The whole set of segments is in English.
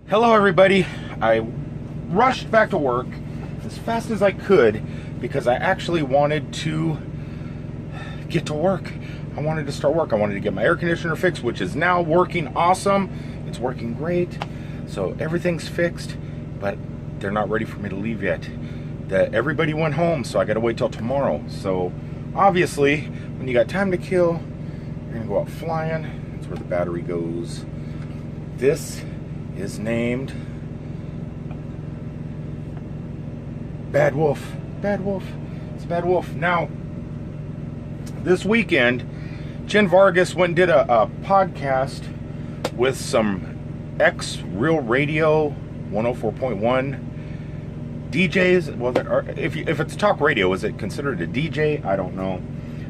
Hello everybody. I rushed back to work as fast as I could because I actually wanted to get to work. I wanted to start work. I wanted to get my air conditioner fixed, which is now working awesome. It's working great. So everything's fixed, but they're not ready for me to leave yet. Everybody went home, so I gotta wait till tomorrow. So obviously, when you got time to kill, you're gonna go out flying. That's where the battery goes. This is named Bad Wolf. Bad Wolf. It's Bad Wolf. Now, this weekend, Jen Vargas went and did a podcast with some ex-Real Radio 104.1 DJs. Well, if it's talk radio, is it considered a DJ? I don't know.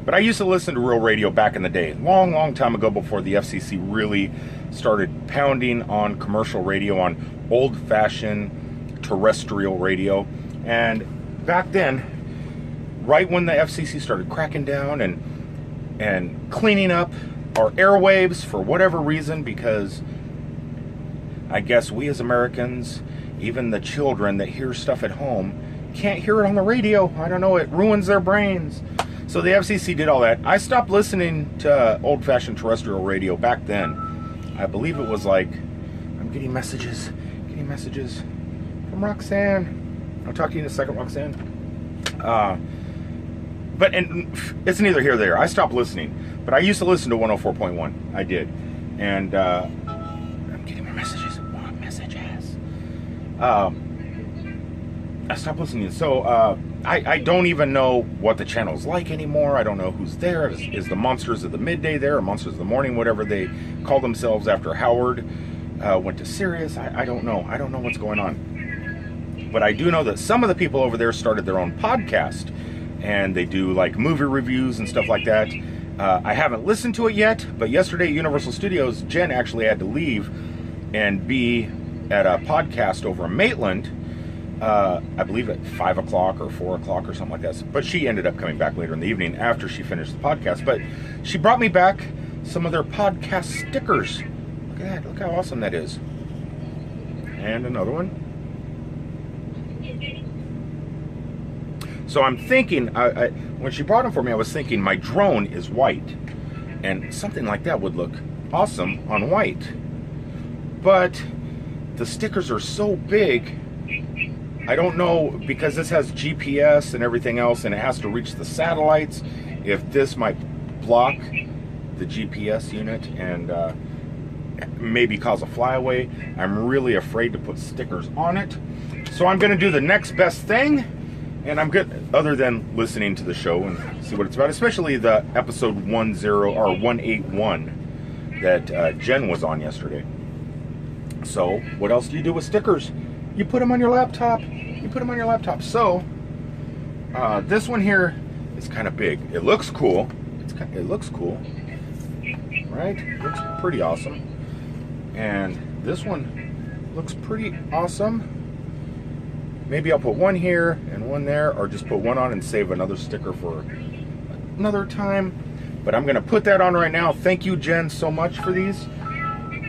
But I used to listen to Real Radio back in the day, long time ago, before the FCC really started pounding on commercial radio, on old-fashioned terrestrial radio. And back then, right when the FCC started cracking down and cleaning up our airwaves for whatever reason, because I guess we as Americans, even the children that hear stuff at home, can't hear it on the radio. I don't know, it ruins their brains. So the FCC did all that. I stopped listening to old-fashioned terrestrial radio back then. I believe it was like, I'm getting messages from Roxanne. I'll talk to you in a second, Roxanne. But it's neither here nor there. I stopped listening. But I used to listen to 104.1. I did. And I'm getting more messages. More messages. I stopped listening. So I don't even know what the channel's like anymore. I don't know who's there. Is the Monsters of the Midday there, or Monsters of the Morning, whatever they call themselves after Howard went to Sirius. I don't know. I don't know what's going on. But I do know that some of the people over there started their own podcast, and they do like movie reviews and stuff like that. I haven't listened to it yet, but yesterday at Universal Studios, Jen actually had to leave and be at a podcast over in Maitland. I believe at 5 o'clock or 4 o'clock or something like that. But she ended up coming back later in the evening after she finished the podcast. But she brought me back some of their podcast stickers. Look at that. Look how awesome that is. And another one. So I'm thinking, when she brought them for me, I was thinking my drone is white. And something like that would look awesome on white. But the stickers are so big, I don't know, because this has GPS and everything else, and it has to reach the satellites, if this might block the GPS unit and maybe cause a flyaway. I'm really afraid to put stickers on it. So I'm going to do the next best thing, and I'm good, other than listening to the show and see what it's about, especially the episode 181 that Jen was on yesterday. So what else do you do with stickers? You put them on your laptop. You put them on your laptop. So this one here is kind of big. It looks cool. It looks cool, right? It looks pretty awesome. And this one looks pretty awesome. Maybe I'll put one here and one there, or just put one on and save another sticker for another time. But I'm gonna put that on right now. Thank you, Jen, so much for these.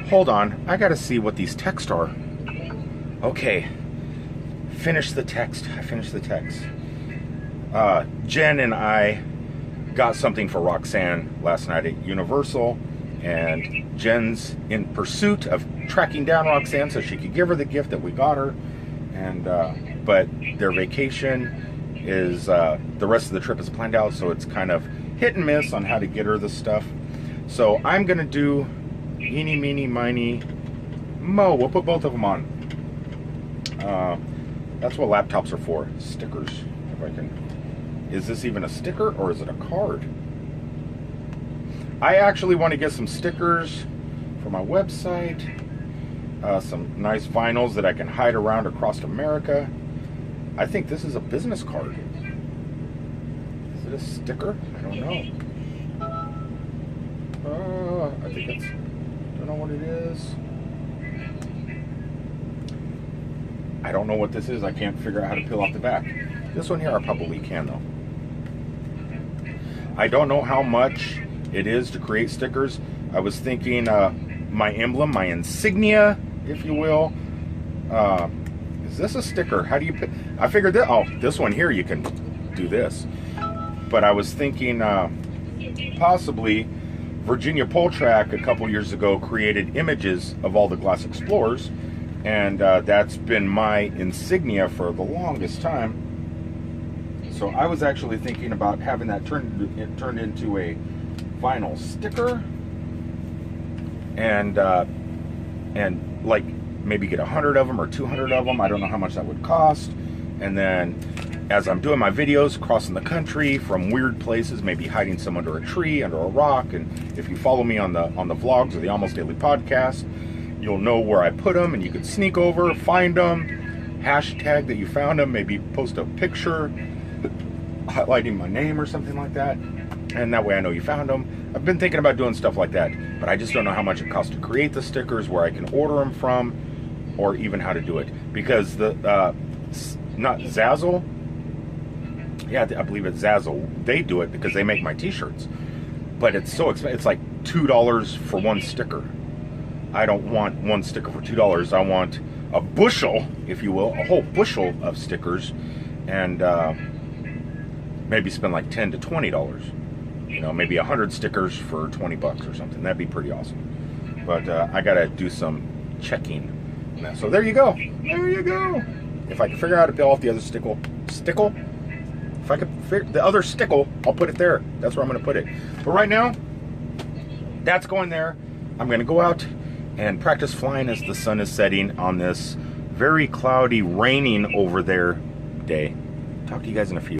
Hold on, I gotta see what these texts are. Okay, finish the text. I finished the text. Jen and I got something for Roxanne last night at Universal, and Jen's in pursuit of tracking down Roxanne so she could give her the gift that we got her. And but their vacation is the rest of the trip is planned out, so it's kind of hit and miss on how to get her the stuff. So I'm gonna do eeny, meeny, miny, mo. We'll put both of them on. That's what laptops are for. Stickers. If I can. Is this even a sticker or is it a card? I actually want to get some stickers for my website. Some nice vinyls that I can hide around across America. I think this is a business card. Is it a sticker? I don't know. I think it's, don't know what it is. I don't know what this is. I can't figure out how to peel off the back. This one here I probably can though. I don't know how much it is to create stickers. I was thinking my emblem, my insignia, if you will, Is this a sticker? How do you pick? I figured that, oh, this one here, you can do this. But I was thinking possibly Virginia Pole Track a couple years ago created images of all the Glass Explorers, and that's been my insignia for the longest time. So I was actually thinking about having that turned into a vinyl sticker, and like maybe get 100 of them or 200 of them. I don't know how much that would cost. And then as I'm doing my videos crossing the country from weird places, maybe hiding some under a tree, under a rock, and if you follow me on the vlogs or the Almost Daily podcast, you'll know where I put them, and you could sneak over, find them, hashtag that you found them, maybe post a picture highlighting my name or something like that, and that way I know you found them. I've been thinking about doing stuff like that, but I just don't know how much it costs to create the stickers, where I can order them from, or even how to do it. Because the not Zazzle, yeah, I believe it's Zazzle, they do it because they make my t-shirts, but it's so expensive. It's like $2 for one sticker. I don't want one sticker for $2. I want a bushel, if you will, a whole bushel of stickers, and maybe spend like $10 to $20. You know, maybe 100 stickers for 20 bucks or something. That'd be pretty awesome. But I gotta do some checking. So there you go. There you go. If I can figure out how to peel off the other stickle, if I could figure the other stickle, I'll put it there. That's where I'm gonna put it. But right now, that's going there. I'm gonna go out and practice flying as the sun is setting on this very cloudy, raining over there day. Talk to you guys in a few.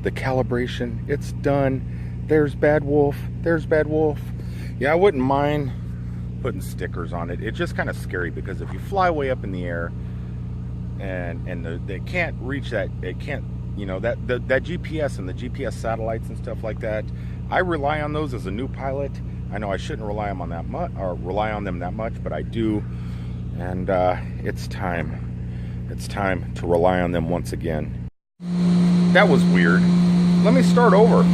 The calibration, it's done. There's Bad Wolf. There's Bad Wolf. Yeah, I wouldn't mind putting stickers on it. It's just kind of scary because if you fly way up in the air and they can't reach that, it can't, you know, that GPS and the GPS satellites and stuff like that. I rely on those as a new pilot. I know I shouldn't rely on them that much, but I do, and it's time. It's time to rely on them once again. That was weird. Let me start over.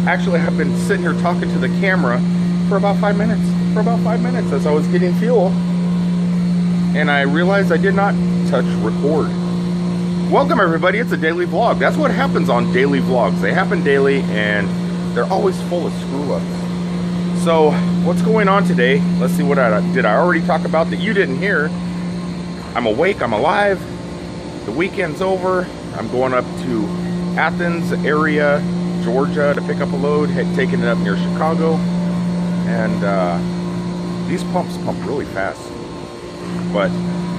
Actually, I've been sitting here talking to the camera for about 5 minutes. As I was getting fuel. And I realized I did not touch record. Welcome everybody, it's a daily vlog. That's what happens on daily vlogs. They happen daily and they're always full of screw-ups. So, what's going on today? Let's see, what did I already talk about that you didn't hear? I'm awake, I'm alive. The weekend's over. I'm going up to Athens area, Georgia to pick up a load, taking it up near Chicago. And these pumps pump really fast. But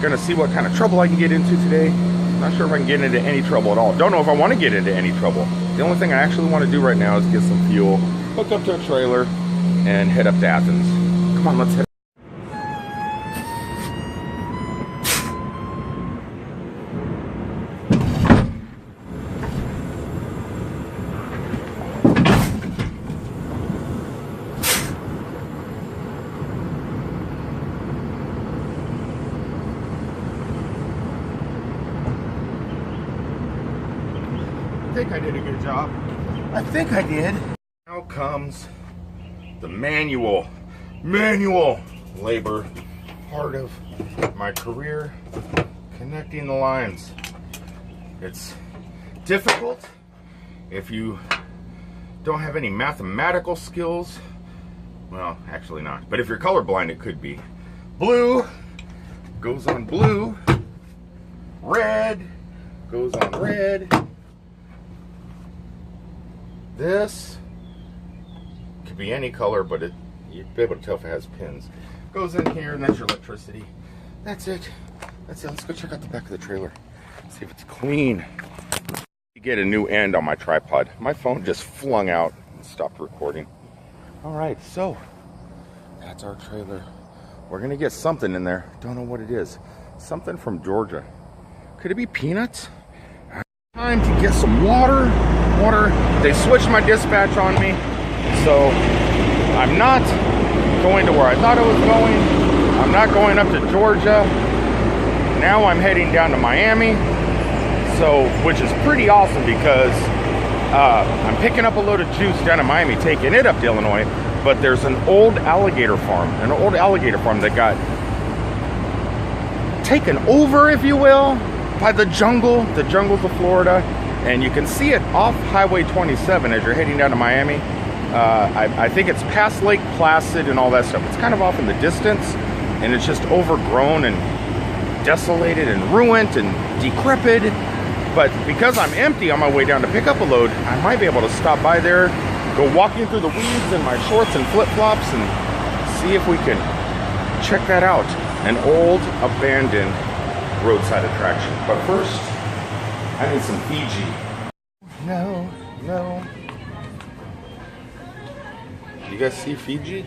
gonna see what kind of trouble I can get into today. Not sure if I can get into any trouble at all. Don't know if I want to get into any trouble. The only thing I actually want to do right now is get some fuel, hook up to a trailer, and head up to Athens. Come on, let's head. I think I did a good job. I think I did. Now comes the manual labor part of my career, connecting the lines. It's difficult if you don't have any mathematical skills. Well, actually not. But if you're colorblind, it could be. Blue goes on blue. Red goes on red. This could be any color, but you'd be able to tell if it has pins. Goes in here, and that's your electricity. That's it. That's it. Let's go check out the back of the trailer. See if it's clean. You get a new end on my tripod. My phone just flung out and stopped recording. All right, so that's our trailer. We're gonna get something in there. Don't know what it is. Something from Georgia. Could it be peanuts? Time to get some water. They switched my dispatch on me, so I'm not going to where I thought I was going. I'm not going up to Georgia. Now I'm heading down to Miami, so which is pretty awesome because I'm picking up a load of juice down in Miami, taking it up to Illinois. But there's an old alligator farm that got taken over, if you will, by the jungles of Florida. And you can see it off Highway 27 as you're heading down to Miami. I think it's past Lake Placid and all that stuff. It's kind of off in the distance, and it's just overgrown and desolated and ruined and decrepit. But because I'm empty on my way down to pick up a load, I might be able to stop by there, go walking through the weeds in my shorts and flip-flops, and see if we can check that out. An old, abandoned roadside attraction. But first, I need some Fiji. No. You guys see Fiji?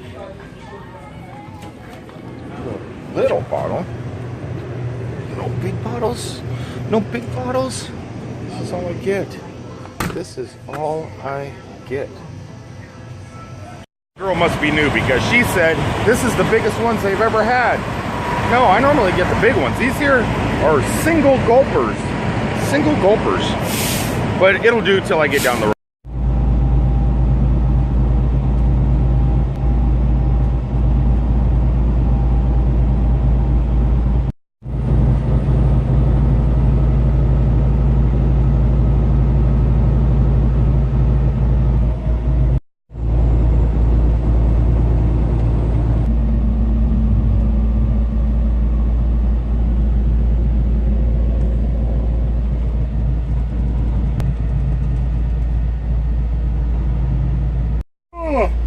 Little bottle. No big bottles. No big bottles. This is all I get. This is all I get. Girl must be new because she said this is the biggest ones they've ever had. No, I normally get the big ones. These here are single gulpers. But it'll do till I get down the road.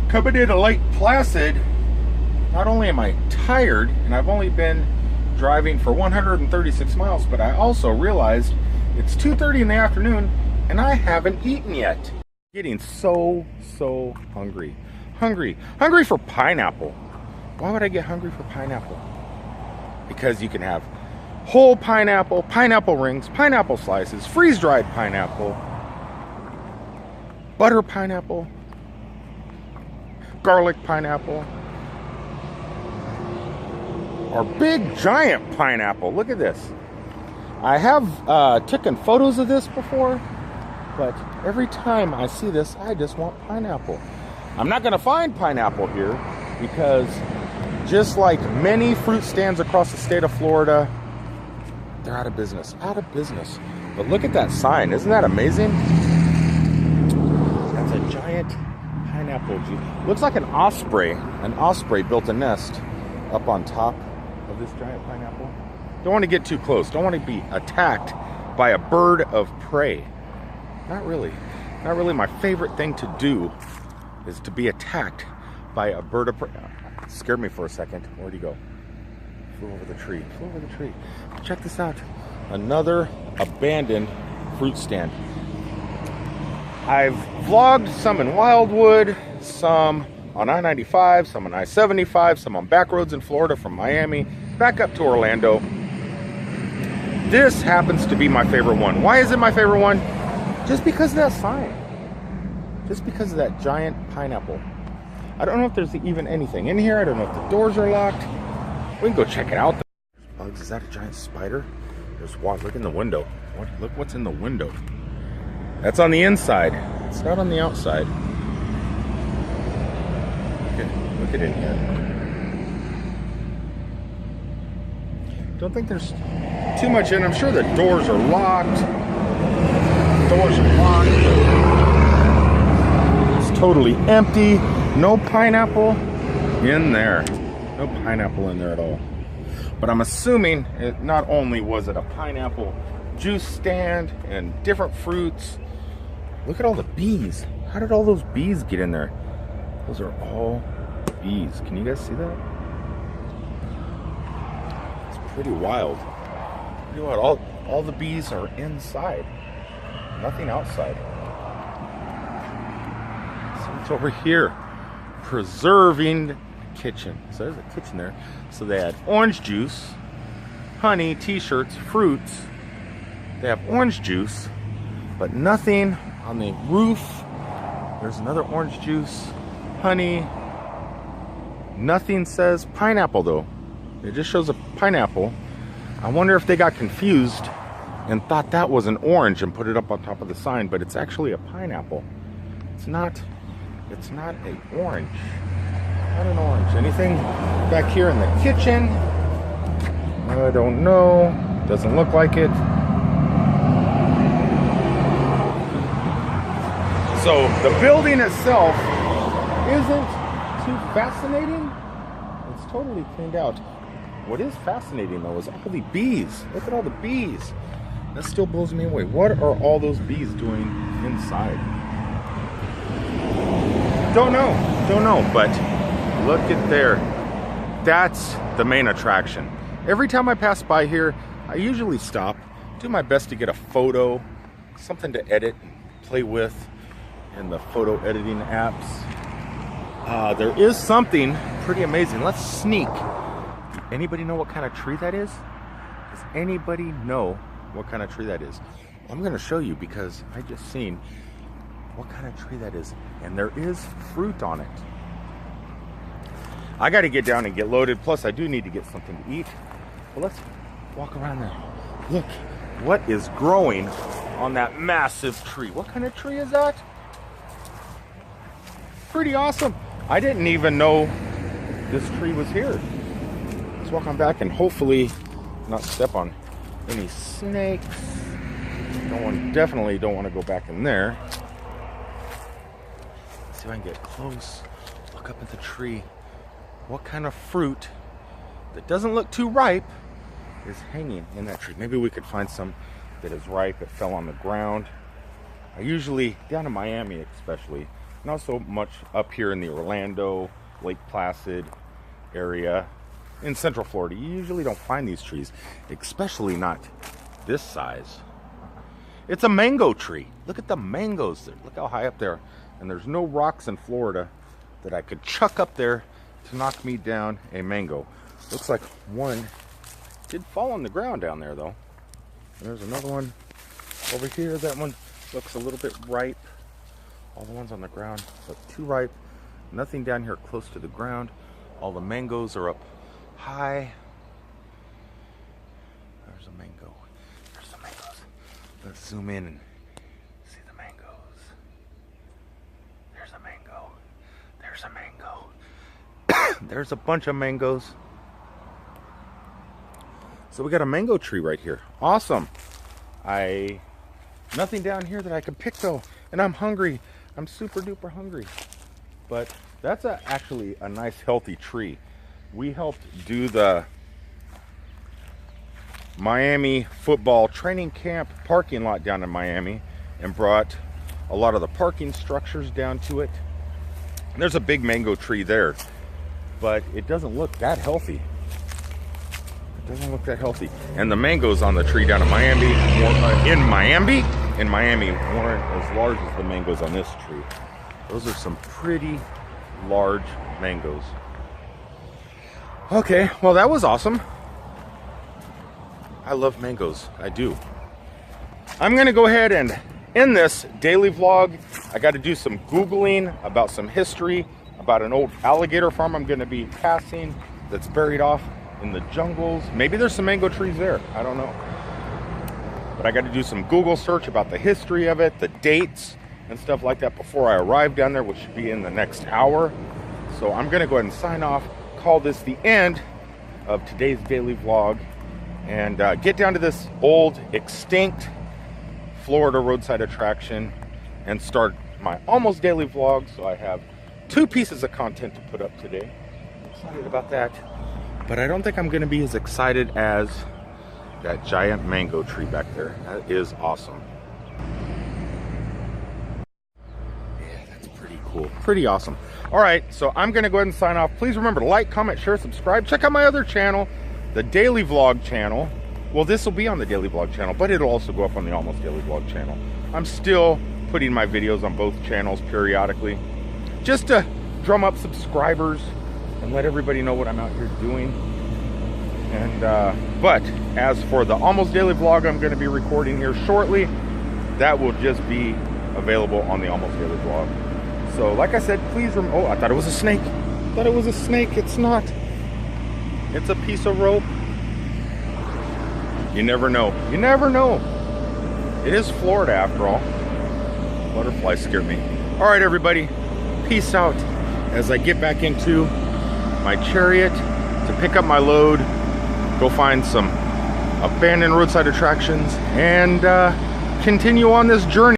Coming into Lake Placid, not only am I tired, and I've only been driving for 136 miles, but I also realized it's 2:30 in the afternoon and I haven't eaten yet. Getting so hungry. Hungry for pineapple. Why would I get hungry for pineapple? Because you can have whole pineapple, pineapple rings, pineapple slices, freeze-dried pineapple, butter pineapple, garlic pineapple, or big giant pineapple. Look at this. I have taken photos of this before, but every time I see this, I just want pineapple. I'm not going to find pineapple here because just like many fruit stands across the state of Florida, they're out of business. But look at that sign. Isn't that amazing? That's a giant pineapple juice. Looks like an osprey. An osprey built a nest up on top of this giant pineapple. Don't want to get too close. Don't want to be attacked by a bird of prey. Not really. Not really my favorite thing to do is to be attacked by a bird of prey. It scared me for a second. Where'd he go? Flew over the tree. Check this out. Another abandoned fruit stand. I've vlogged some in Wildwood, some on I-95, some on I-75, some on back roads in Florida from Miami back up to Orlando. This happens to be my favorite one. Why is it my favorite one? Just because of that sign. Just because of that giant pineapple. I don't know if there's even anything in here. I don't know if the doors are locked. We can go check it out. Bugs, is that a giant spider? There's one. Look in the window. Look what's in the window. That's on the inside. It's not on the outside. Look at in here. Don't think there's too much in. I'm sure the doors are locked. It's totally empty. No pineapple in there. No pineapple in there at all. But I'm assuming it not only was it a pineapple juice stand and different fruits. Look at all the bees. How did all those bees get in there? Those are all bees. Can you guys see that? It's pretty wild. All the bees are inside. Nothing outside. So it's over here. Preserving kitchen. So there's a kitchen there. So they had orange juice, honey, t-shirts, fruits. They have orange juice, but nothing on the roof. There's another orange juice, honey. Nothing says pineapple though. It just shows a pineapple. I wonder if they got confused and thought that was an orange and put it up on top of the sign, but it's actually a pineapple. It's not an orange. Not an orange. Anything back here in the kitchen? I don't know. Doesn't look like it. So the building itself isn't too fascinating. It's totally cleaned out. What is fascinating though is all the bees. Look at all the bees. That still blows me away. What are all those bees doing inside? Don't know, but look at there. That's the main attraction. Every time I pass by here, I usually stop, do my best to get a photo, something to edit, play with in the photo editing apps. There is something pretty amazing. Let's sneak. Anybody know what kind of tree that is? Does anybody know what kind of tree that is? I'm going to show you because I just seen what kind of tree that is, and there is fruit on it. I got to get down and get loaded, plus I do need to get something to eat. But let's walk around there. Look, what is growing on that massive tree? What kind of tree is that? Pretty awesome. I didn't even know this tree was here. Let's walk on back and hopefully not step on any snakes. Definitely don't want to go back in there. Let's see if I can get close. Look up at the tree. What kind of fruit that doesn't look too ripe is hanging in that tree? Maybe we could find some that is ripe. It fell on the ground. I usually, down in Miami especially, not so much up here in the Orlando, Lake Placid area, in Central Florida, you usually don't find these trees, especially not this size. It's a mango tree. Look at the mangoes there. Look how high up there. And there's no rocks in Florida that I could chuck up there to knock me down a mango. Looks like one did fall on the ground down there though. There's another one over here. That one looks a little bit ripe. All the ones on the ground look too ripe. Nothing down here close to the ground. All the mangoes are up high. There's a mango. There's the mangoes. Let's zoom in and see the mangoes. There's a mango. There's a mango. There's a bunch of mangoes. So we got a mango tree right here. Awesome. Nothing down here that I can pick though. And I'm hungry. I'm super duper hungry. But that's actually a nice healthy tree. We helped do the Miami football training camp parking lot down in Miami and brought a lot of the parking structures down to it. And there's a big mango tree there, but it doesn't look that healthy. It doesn't look that healthy. And the mangoes on the tree down in Miami, in Miami weren't as large as the mangoes on this tree. Those are some pretty large mangoes. Okay, well that was awesome. I love mangoes, I do. I'm gonna go ahead and end this daily vlog. I got to do some Googling about some history, about an old alligator farm I'm gonna be passing that's buried off in the jungles. Maybe there's some mango trees there, I don't know. But I got to do some Google search about the history of it, the dates and stuff like that before I arrive down there, which should be in the next hour. So I'm gonna go ahead and sign off, call this the end of today's daily vlog, and get down to this old extinct Florida roadside attraction and start my almost daily vlog. So I have 2 pieces of content to put up today. I'm excited about that, but I don't think I'm gonna be as excited as that giant mango tree back there. That is awesome. Pretty awesome. All right, so I'm gonna go ahead and sign off. Please remember to like, comment, share, subscribe. Check out my other channel, the Daily Vlog channel. Well, this will be on the Daily Vlog channel, but it'll also go up on the Almost Daily Vlog channel. I'm still putting my videos on both channels periodically, just to drum up subscribers and let everybody know what I'm out here doing. And And but as for the almost daily vlog I'm going to be recording here shortly, that will just be available on the almost daily vlog. So like I said, please oh, I thought it was a snake. I thought it was a snake. It's not. It's a piece of rope. You never know. You never know. It is Florida after all. Butterflies scare me. All right, everybody. Peace out as I get back into my chariot to pick up my load, go find some abandoned roadside attractions, and continue on this journey.